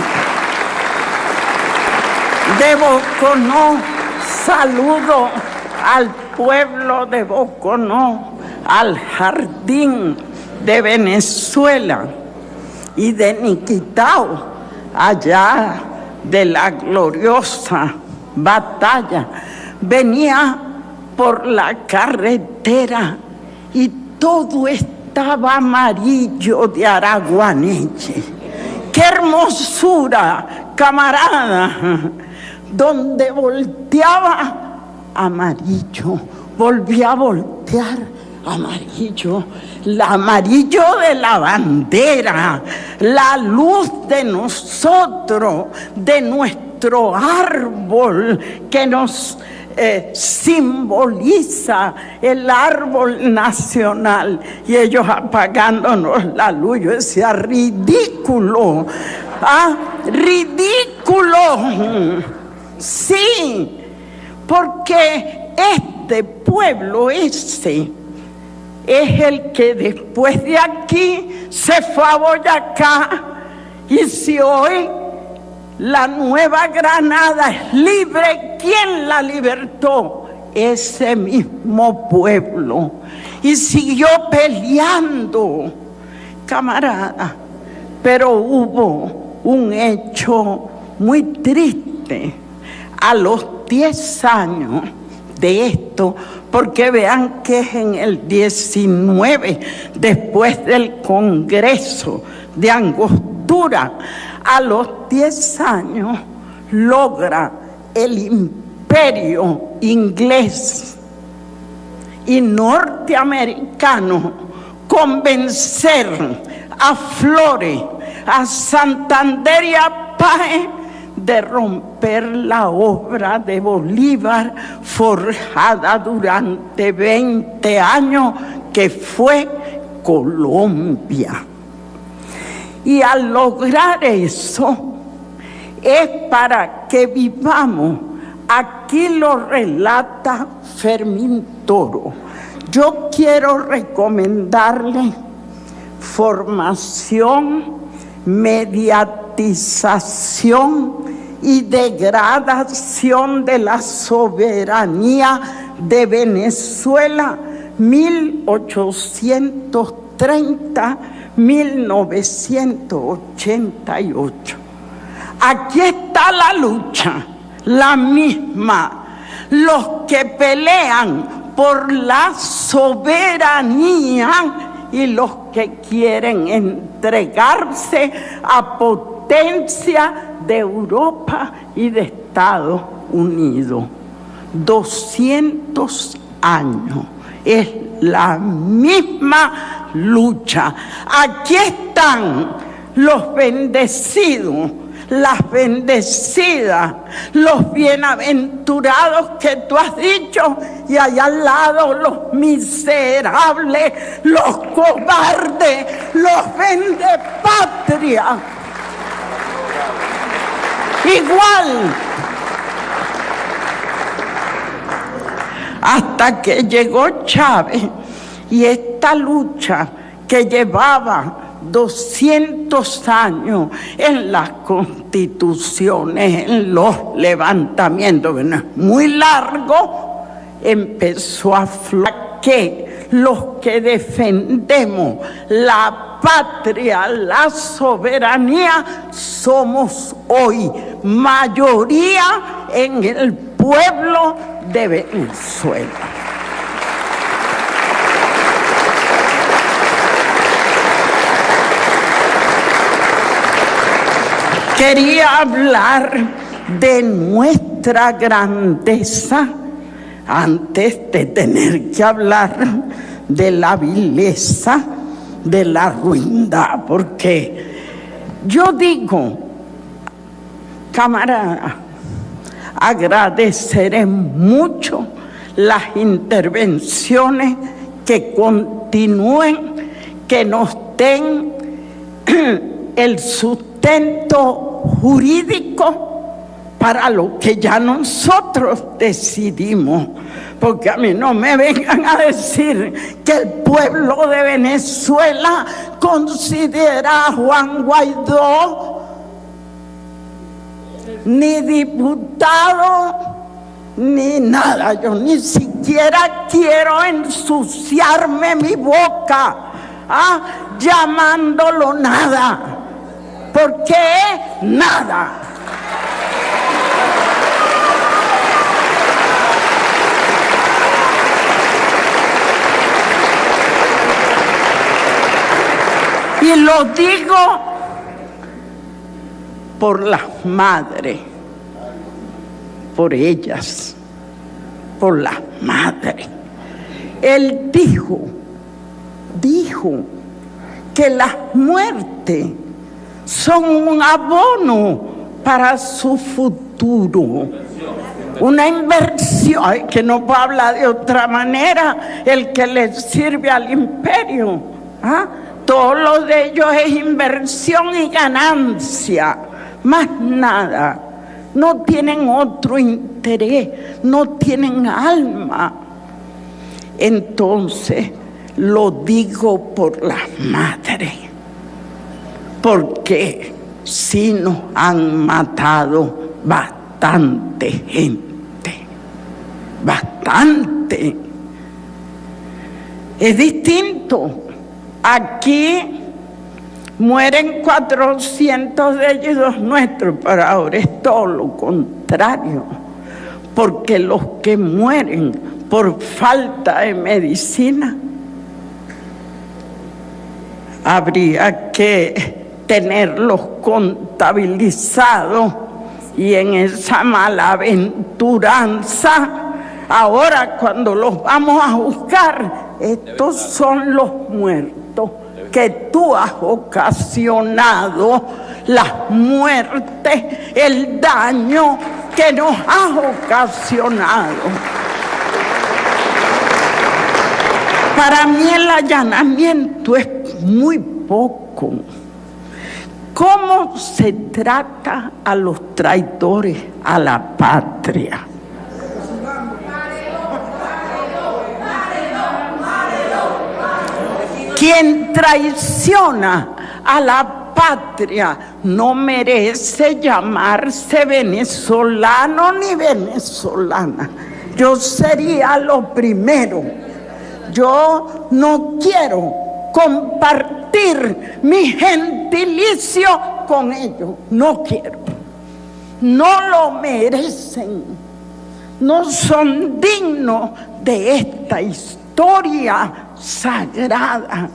de Boconó, saludo al pueblo de Boconó, al jardín de Venezuela y de Niquitao, allá de la gloriosa batalla. Venía por la carretera y todo estaba amarillo de Araguaneche. ¡Qué hermosura, camarada! Donde volteaba, amarillo. Volvía a voltear, amarillo. El amarillo de la bandera, la luz de nosotros, de nuestro árbol que nos simboliza el árbol nacional, y ellos apagándonos la luz. Yo decía, ridículo, ridículo. Sí, porque este pueblo ese es el que después de aquí se fue a Boyacá, y si hoy la Nueva Granada es libre, ¿quién la libertó? Ese mismo pueblo. Y siguió peleando, camarada. Pero hubo un hecho muy triste a los 10 años de esto, porque vean que es en el 19, después del Congreso de Angostura. A los 10 años logra el imperio inglés y norteamericano convencer a Flores, a Santander y a Páez de romper la obra de Bolívar forjada durante 20 años, que fue Colombia. Y al lograr eso, es para que vivamos. Aquí lo relata Fermín Toro. Yo quiero recomendarle formación, mediatización y degradación de la soberanía de Venezuela, 1830-1988. Aquí está la lucha, la misma. Los que pelean por la soberanía y los que quieren entregarse a potencia de Europa y de Estados Unidos. 200 años. Es la misma lucha. Aquí están los bendecidos, las bendecidas, los bienaventurados que tú has dicho, y allá al lado los miserables, los cobardes, los vendepatria. Igual, hasta que llegó Chávez, y esta lucha que llevaba 200 años en las constituciones, en los levantamientos, bueno, es muy largo, empezó a fluir, que los que defendemos la patria, la soberanía, somos hoy mayoría en el pueblo de Venezuela. Quería hablar de nuestra grandeza antes de tener que hablar de la vileza, de la ruindad, porque yo digo camarada, agradeceré mucho las intervenciones que continúen, que nos den el sustento jurídico para lo que ya nosotros decidimos. Porque a mí no me vengan a decir que el pueblo de Venezuela considera a Juan Guaidó ni diputado ni nada. Yo ni siquiera quiero ensuciarme mi boca llamándolo nada, porque es nada. Y lo digo por las madres, por ellas, por las madres. Él dijo que las muertes son un abono para su futuro, una inversión. Ay, que no puedo hablar de otra manera, el que le sirve al imperio. Todo lo de ellos es inversión y ganancia, más nada. No tienen otro interés, no tienen alma. Entonces, lo digo por las madres, porque sí nos han matado bastante gente, bastante. Es distinto. Aquí mueren 400 de ellos nuestros, pero ahora es todo lo contrario, porque los que mueren por falta de medicina, habría que tenerlos contabilizados, y en esa malaventuranza, ahora cuando los vamos a juzgar, estos son los muertos que tú has ocasionado, las muertes, el daño que nos has ocasionado. Para mí el allanamiento es muy poco. ¿Cómo se trata a los traidores a la patria? Quien traiciona a la patria no merece llamarse venezolano ni venezolana. Yo sería lo primero. Yo no quiero compartir mi gentilicio con ellos. No quiero. No lo merecen. No son dignos de esta historia sagrada.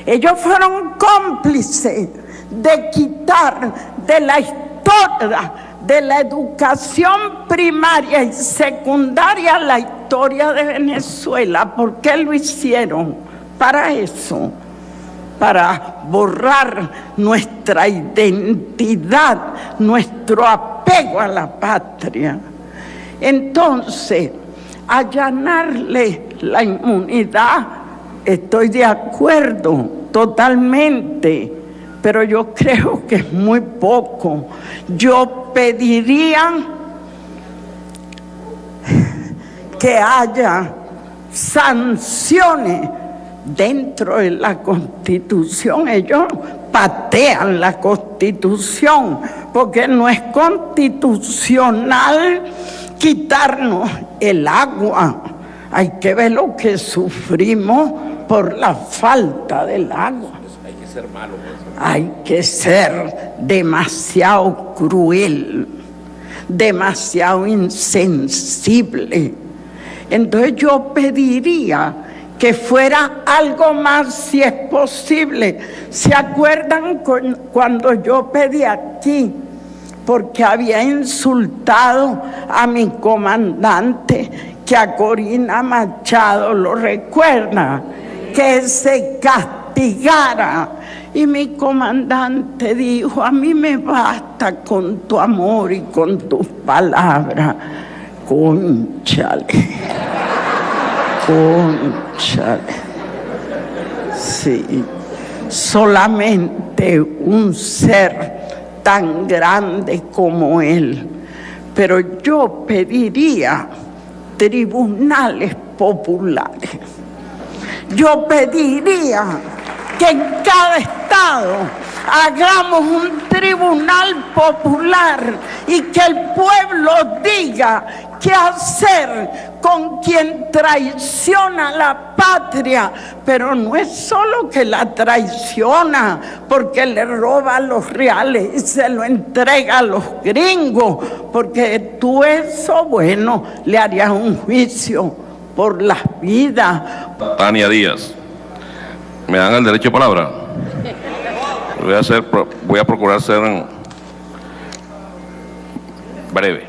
Ellos fueron cómplices de quitar de la historia, de la educación primaria y secundaria, la historia de Venezuela. ¿Por qué lo hicieron? Para eso, para borrar nuestra identidad, nuestro apego a la patria. Entonces, allanarle la inmunidad, estoy de acuerdo totalmente, pero yo creo que es muy poco. Yo pediría que haya sanciones dentro de la Constitución. Ellos patean la Constitución porque no es constitucional quitarnos el agua. Hay que ver lo que sufrimos por la falta del agua. Hay que ser malo. Hay que ser demasiado cruel, demasiado insensible. Entonces yo pediría que fuera algo más, si es posible. ¿Se acuerdan cuando yo pedí aquí? Porque había insultado a mi comandante, que a Corina Machado, lo recuerda, que se castigara Y mi comandante dijo, a mí me basta con tu amor y con tus palabras. Cónchale. Cónchale. Sí. Solamente un ser tan grande como él. Pero yo pediría tribunales populares. Yo pediría que en cada estado hagamos un tribunal popular y que el pueblo diga qué hacer con quien traiciona la patria. Pero no es solo que la traiciona porque le roba los reales y se lo entrega a los gringos, porque tú eso, bueno, le harías un juicio por las vidas. Tania Díaz, ¿me dan el derecho de palabra? Voy a procurar ser breve.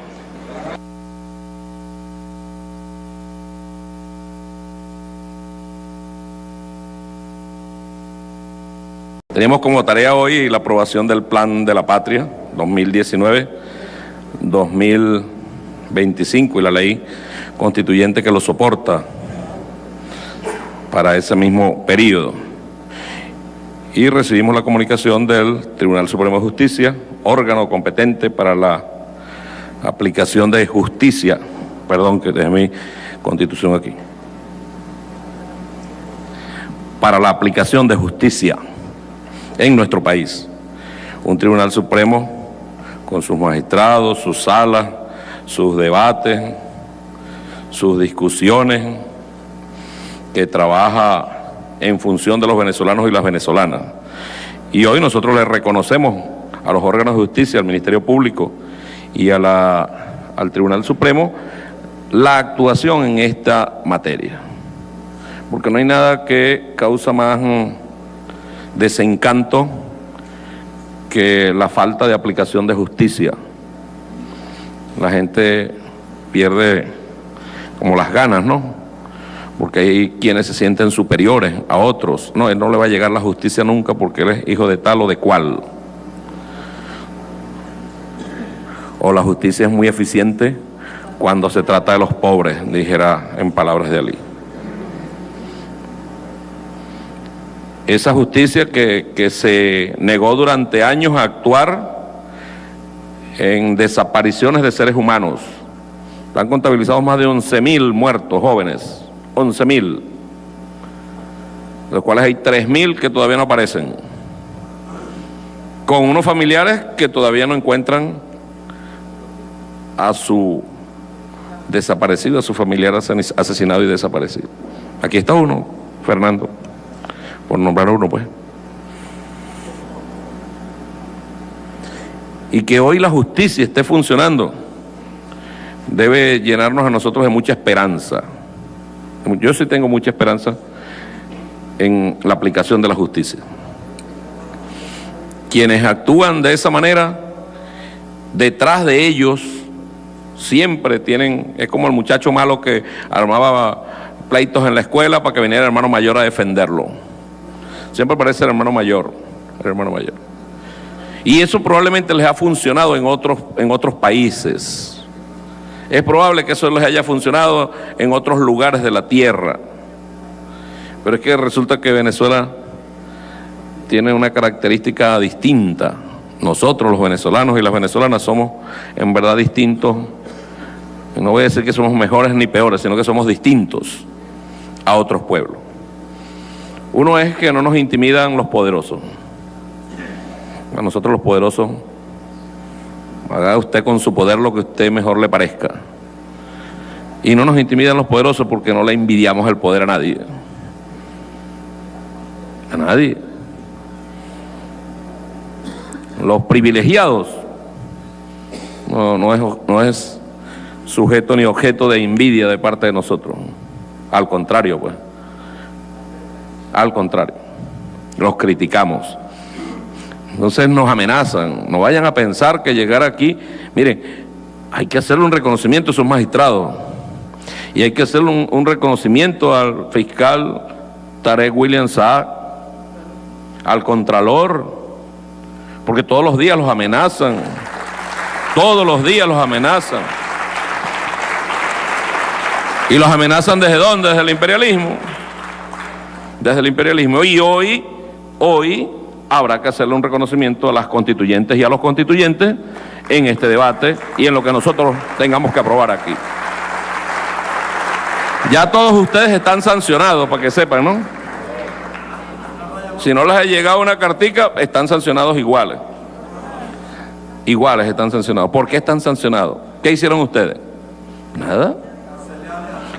Teníamos como tarea hoy la aprobación del Plan de la Patria 2019-2025 y la ley constituyente que lo soporta para ese mismo periodo. Y recibimos la comunicación del Tribunal Supremo de Justicia, órgano competente para la aplicación de justicia. Perdón, que dejé mi constitución aquí. Para la aplicación de justicia en nuestro país. Un Tribunal Supremo con sus magistrados, sus salas, sus debates, sus discusiones, que trabaja en función de los venezolanos y las venezolanas. Y hoy nosotros le reconocemos a los órganos de justicia, al Ministerio Público y al Tribunal Supremo la actuación en esta materia. Porque no hay nada que causa más desencanto que la falta de aplicación de justicia. La gente pierde como las ganas, ¿no? Porque hay quienes se sienten superiores a otros. No, él no le va a llegar la justicia nunca porque él es hijo de tal o de cual. O la justicia es muy eficiente cuando se trata de los pobres, dijera en palabras de Ali. Esa justicia que se negó durante años a actuar en desapariciones de seres humanos. Han contabilizado más de 11.000 muertos jóvenes. 11.000, de los cuales hay 3.000 que todavía no aparecen, con unos familiares que todavía no encuentran a su desaparecido, a su familiar asesinado y desaparecido. Aquí está uno, Fernando, por nombrar uno, pues. Y que hoy la justicia esté funcionando debe llenarnos a nosotros de mucha esperanza. Yo sí tengo mucha esperanza en la aplicación de la justicia. Quienes actúan de esa manera, detrás de ellos siempre tienen, es como el muchacho malo que armaba pleitos en la escuela para que viniera el hermano mayor a defenderlo. Siempre aparece el hermano mayor, Y eso probablemente les ha funcionado en otros países. Es probable que eso les haya funcionado en otros lugares de la tierra. Pero es que resulta que Venezuela tiene una característica distinta. Nosotros, los venezolanos y las venezolanas, somos en verdad distintos. No voy a decir que somos mejores ni peores, sino que somos distintos a otros pueblos. Uno es que no nos intimidan los poderosos. A nosotros los poderosos, haga usted con su poder lo que a usted mejor le parezca. Y no nos intimidan los poderosos porque no le envidiamos el poder a nadie. A nadie. Los privilegiados no es sujeto ni objeto de envidia de parte de nosotros. Al contrario, pues. Al contrario. Los criticamos. Entonces nos amenazan. No vayan a pensar que llegar aquí, miren, hay que hacerle un reconocimiento a esos magistrados y hay que hacerle un reconocimiento al fiscal Tarek William Saab al Contralor, porque todos los días los amenazan, todos los días los amenazan. ¿Y los amenazan desde dónde? Desde el imperialismo. Desde el imperialismo. Y hoy habrá que hacerle un reconocimiento a las constituyentes y a los constituyentes en este debate y en lo que nosotros tengamos que aprobar aquí. Ya todos ustedes están sancionados, para que sepan, ¿no? Si no les ha llegado una cartica, están sancionados iguales. Iguales están sancionados. ¿Por qué están sancionados? ¿Qué hicieron ustedes? Nada.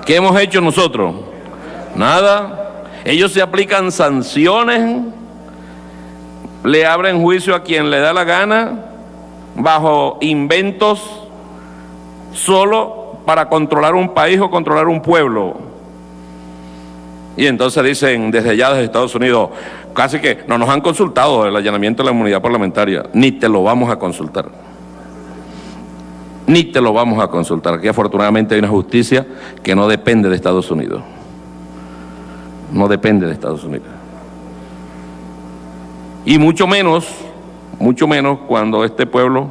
¿Qué hemos hecho nosotros? Nada. Ellos se aplican sanciones, le abren juicio a quien le da la gana, bajo inventos, solo para controlar un país o controlar un pueblo. Y entonces dicen desde allá, desde Estados Unidos, casi que no nos han consultado el allanamiento de la inmunidad parlamentaria. Ni te lo vamos a consultar. Ni te lo vamos a consultar. Aquí afortunadamente hay una justicia que no depende de Estados Unidos. No depende de Estados Unidos. Y mucho menos cuando este pueblo,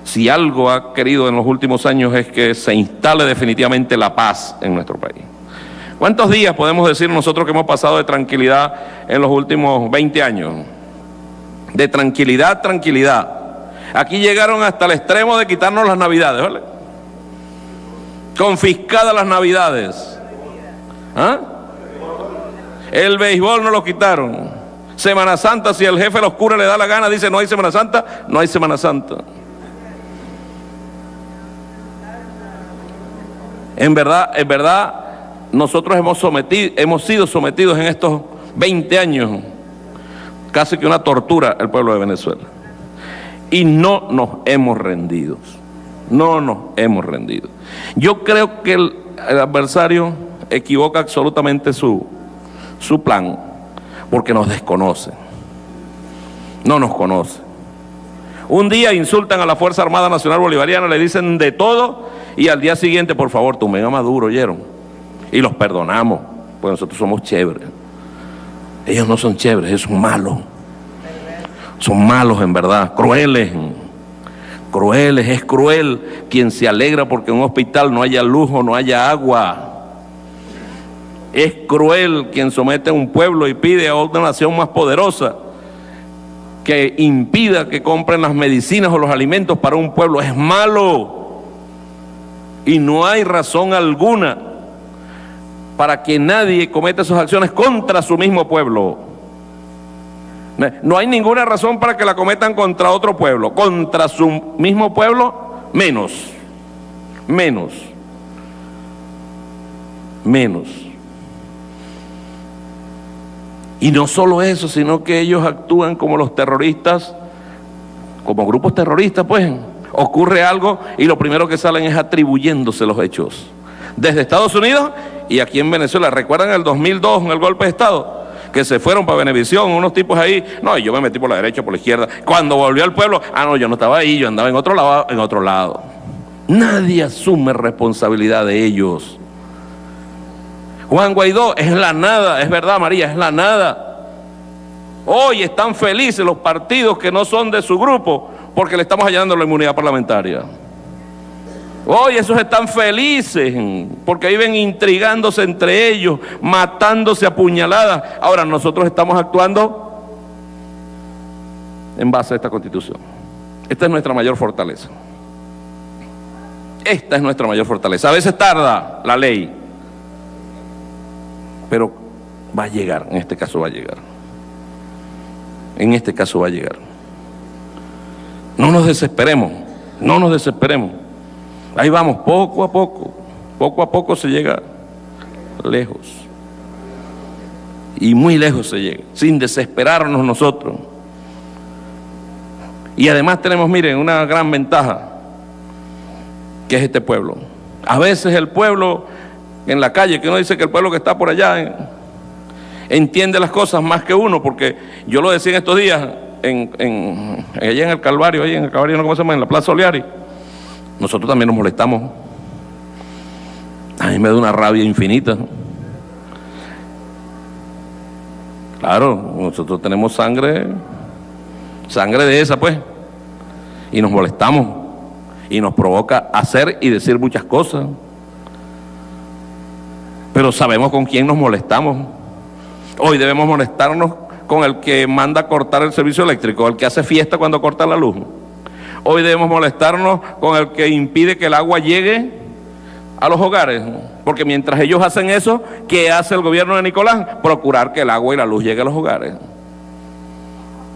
si algo ha querido en los últimos años, es que se instale definitivamente la paz en nuestro país. ¿Cuántos días podemos decir nosotros que hemos pasado de tranquilidad en los últimos 20 años? De tranquilidad, tranquilidad. Aquí llegaron hasta el extremo de quitarnos las navidades, ¿vale? Confiscadas las navidades. ¿Ah? El béisbol no lo quitaron. Semana Santa, si el jefe de los curas le da la gana, dice no hay Semana Santa, no hay Semana Santa. En verdad, nosotros hemos sido sometidos en estos 20 años, casi que una tortura, el pueblo de Venezuela. Y no nos hemos rendido. No nos hemos rendido. Yo creo que el adversario equivoca absolutamente su plan, porque nos desconoce. No nos conoce. Un día insultan a la Fuerza Armada Nacional Bolivariana, le dicen de todo, y al día siguiente, por favor, tumben a Maduro, ¿oyeron? Y los perdonamos, pues nosotros somos chéveres. Ellos no son chéveres, ellos son malos. Son malos en verdad, crueles. Crueles, es cruel quien se alegra porque en un hospital no haya luz o no haya agua. Es cruel quien somete a un pueblo y pide a otra nación más poderosa que impida que compren las medicinas o los alimentos para un pueblo. Es malo. Y no hay razón alguna para que nadie cometa esas acciones contra su mismo pueblo. No hay ninguna razón para que la cometan contra otro pueblo. Contra su mismo pueblo, menos. Y no solo eso, sino que ellos actúan como los terroristas, como grupos terroristas, pues. Ocurre algo y lo primero que salen es atribuyéndose los hechos. Desde Estados Unidos y aquí en Venezuela. ¿Recuerdan el 2002, en el golpe de Estado? Que se fueron para Venevisión, unos tipos ahí, no, yo me metí por la derecha, por la izquierda. Cuando volvió al pueblo, no, yo no estaba ahí, yo andaba en otro lado. Nadie asume responsabilidad de ellos. Juan Guaidó es la nada, es verdad, María, es la nada. Hoy están felices los partidos que no son de su grupo porque le estamos allanando la inmunidad parlamentaria. Hoy esos están felices porque viven intrigándose entre ellos, matándose a puñaladas. Ahora nosotros estamos actuando en base a esta Constitución. Esta es nuestra mayor fortaleza. Esta es nuestra mayor fortaleza. A veces tarda la ley, pero va a llegar. En este caso va a llegar. En este caso va a llegar. No nos desesperemos. No nos desesperemos. Ahí vamos, poco a poco se llega lejos. Y muy lejos se llega, sin desesperarnos nosotros. Y además tenemos, miren, una gran ventaja, que es este pueblo. A veces el pueblo en la calle, que uno dice que el pueblo que está por allá entiende las cosas más que uno, porque yo lo decía en estos días, allá en el Calvario, no, ¿cómo se llama? En la Plaza Oliari. Nosotros también nos molestamos. A mí me da una rabia infinita Claro, nosotros tenemos sangre de esa, pues, y nos molestamos, y nos provoca hacer y decir muchas cosas, pero sabemos con quién nos molestamos. Hoy debemos molestarnos con el que manda cortar el servicio eléctrico, el que hace fiesta cuando corta la luz. Hoy debemos molestarnos con el que impide que el agua llegue a los hogares, porque mientras ellos hacen eso, ¿qué hace el gobierno de Nicolás? Procurar que el agua y la luz lleguen a los hogares.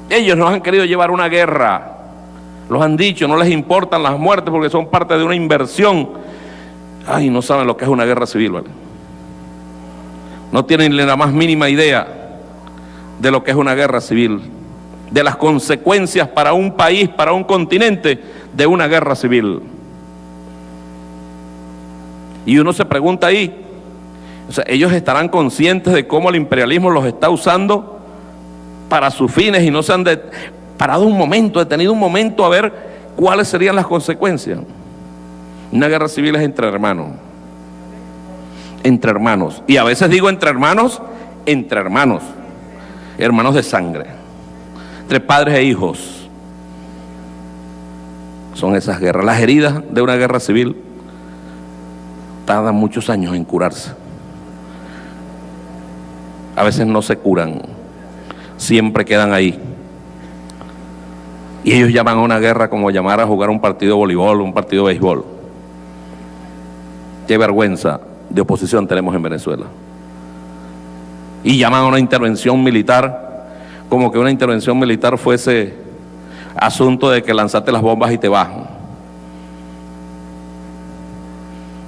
Ellos nos han querido llevar una guerra, los han dicho, no les importan las muertes porque son parte de una inversión. Ay, no saben lo que es una guerra civil, ¿vale? No tienen la más mínima idea de lo que es una guerra civil, de las consecuencias para un país, para un continente, de una guerra civil. Y uno se pregunta ahí, o sea, ellos estarán conscientes de cómo el imperialismo los está usando para sus fines y no se han parado un momento, detenido un momento a ver cuáles serían las consecuencias. Una guerra civil es entre hermanos. Entre hermanos. Y a veces digo entre hermanos, hermanos de sangre, entre padres e hijos. Son esas guerras. Las heridas de una guerra civil tardan muchos años en curarse. A veces no se curan, siempre quedan ahí. Y ellos llaman a una guerra como llamar a jugar un partido de voleibol, un partido de béisbol. Qué vergüenza de oposición tenemos en Venezuela. Y llaman a una intervención militar como que una intervención militar fuese asunto de que lanzaste las bombas y te bajan.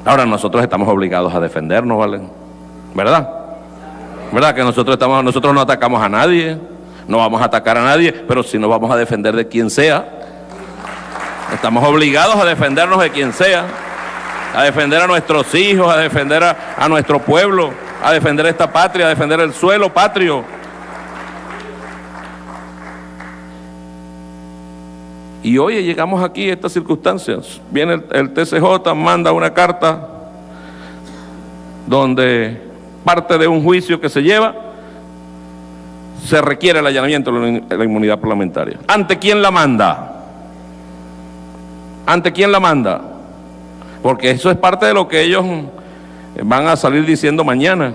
Ahora nosotros estamos obligados a defendernos, ¿vale? ¿Verdad? ¿Verdad que nosotros no atacamos a nadie, no vamos a atacar a nadie, pero sí nos vamos a defender de quien sea? Estamos obligados a defendernos de quien sea, a defender a nuestros hijos, a defender a nuestro pueblo, a defender esta patria, a defender el suelo patrio. Y hoy llegamos aquí a estas circunstancias. Viene el TCJ, manda una carta donde parte de un juicio que se lleva, se requiere el allanamiento de la inmunidad parlamentaria. ¿Ante quién la manda? ¿Ante quién la manda? Porque eso es parte de lo que ellos van a salir diciendo mañana.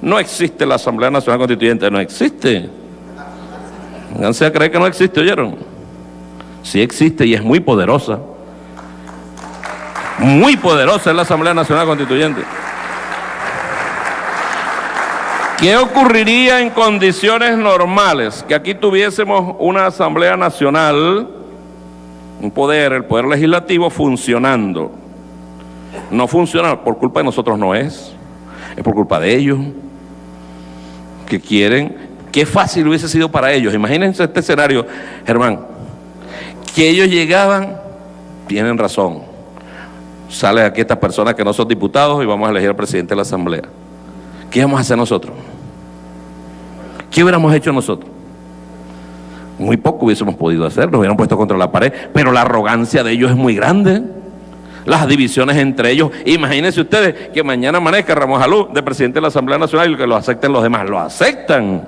No existe la Asamblea Nacional Constituyente, no existe. Pónganse a creer que no existe, ¿oyeron? Sí existe y es muy poderosa. Muy poderosa es la Asamblea Nacional Constituyente. ¿Qué ocurriría en condiciones normales? Que aquí tuviésemos una Asamblea Nacional, el poder legislativo funcionando. No funciona por culpa de nosotros, no es por culpa de ellos, que quieren. Qué fácil hubiese sido para ellos. Imagínense este escenario, Germán, que ellos llegaban, tienen razón, sale aquí estas personas que no son diputados y vamos a elegir al presidente de la Asamblea. ¿Qué vamos a hacer nosotros? ¿Qué hubiéramos hecho nosotros? Muy poco hubiésemos podido hacer, nos hubieran puesto contra la pared, pero la arrogancia de ellos es muy grande, las divisiones entre ellos. Imagínense ustedes que mañana amanezca Ramos Alú de presidente de la Asamblea Nacional y que lo acepten los demás, lo aceptan.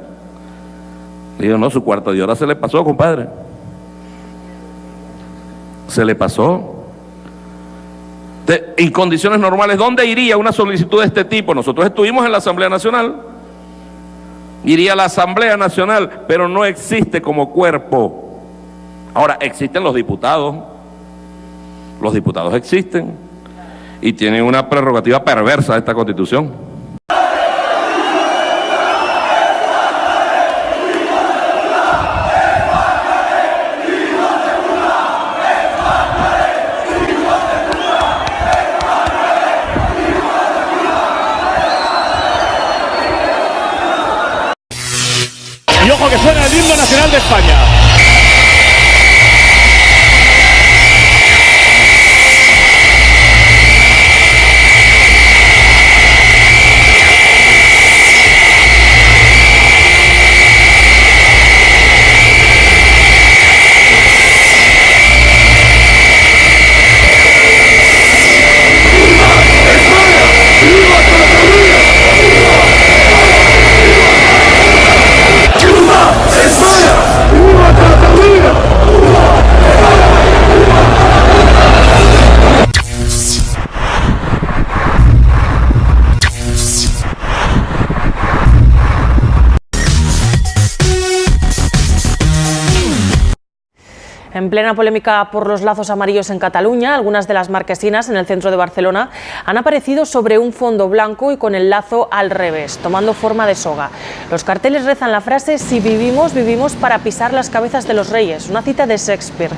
Digo, no, su cuarto de hora se le pasó, compadre. Se le pasó. En condiciones normales, ¿dónde iría una solicitud de este tipo? Nosotros estuvimos en la Asamblea Nacional. Iría a la Asamblea Nacional, pero no existe como cuerpo. Ahora, existen los diputados. Los diputados existen y tienen una prerrogativa perversa de esta Constitución. Y ojo que suena el himno nacional de España. En plena polémica por los lazos amarillos en Cataluña, algunas de las marquesinas en el centro de Barcelona han aparecido sobre un fondo blanco y con el lazo al revés, tomando forma de soga. Los carteles rezan la frase "Si vivimos, vivimos para pisar las cabezas de los reyes", una cita de Shakespeare.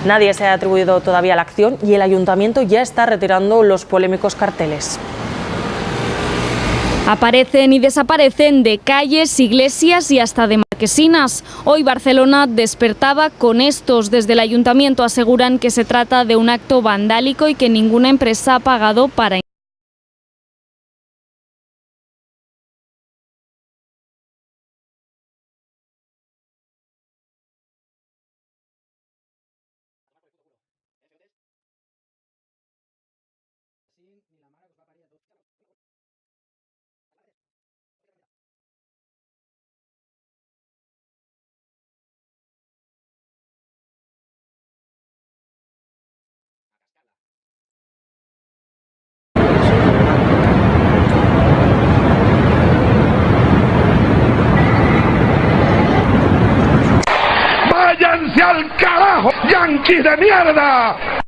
Nadie se ha atribuido todavía la acción y el ayuntamiento ya está retirando los polémicos carteles. Aparecen y desaparecen de calles, iglesias y hasta de marquesinas. Hoy Barcelona despertaba con estos. Desde el ayuntamiento aseguran que se trata de un acto vandálico y que ninguna empresa ha pagado para ¡Váyanse al carajo, yanquis de mierda!